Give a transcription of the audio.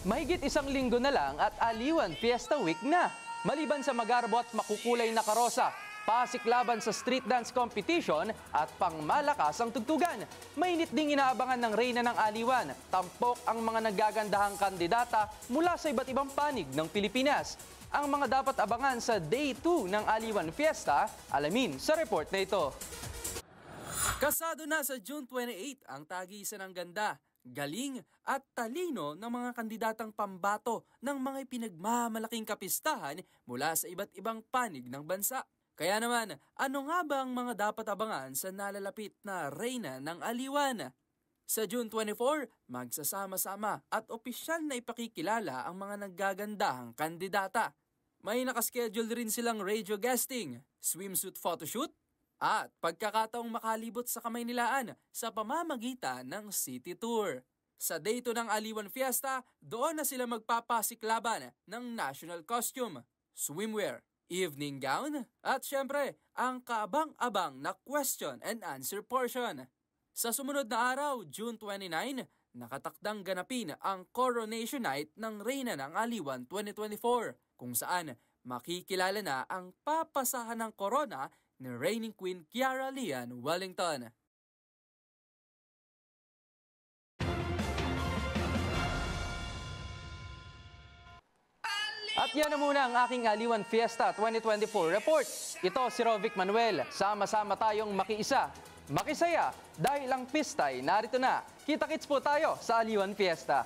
Mahigit isang linggo na lang at Aliwan Fiesta Week na. Maliban sa magarbo at makukulay na karosa, pasiklaban sa street dance competition at pangmalakas ang tugtugan. Mainit ding inaabangan ng Reyna ng Aliwan. Tampok ang mga naggagandahang kandidata mula sa iba't ibang panig ng Pilipinas. Ang mga dapat abangan sa Day 2 ng Aliwan Fiesta, alamin sa report na ito. Kasado na sa June 28 ang tagisan ng ganda, galing at talino ng mga kandidatang pambato ng mga pinagmamalaking kapistahan mula sa iba't ibang panig ng bansa. Kaya naman, ano nga ba ang mga dapat abangan sa nalalapit na Reyna ng Aliwan? Sa June 24, magsasama-sama at opisyal na ipakikilala ang mga naggagandahang kandidata. May nakaschedule rin silang radio guesting, swimsuit photoshoot, at pagkakataong makalibot sa Kamaynilaan sa pamamagitan ng city tour. Sa Day 2 ng Aliwan Fiesta, doon na sila magpapasiklaban ng national costume, swimwear, evening gown, at syempre, ang kaabang-abang na question and answer portion. Sa sumunod na araw, June 29, nakatakdang ganapin ang Coronation Night ng Reyna ng Aliwan 2024, kung saan makikilala na ang papasahan ng corona ni reigning Queen Kiara Lian Wellington. At yan na muna ang aking Aliwan Fiesta 2024 report. Ito si Rovic Manuel. Sama-sama tayong makiisa, makisaya dahil ang pistay narito na. Kita-kits po tayo sa Aliwan Fiesta.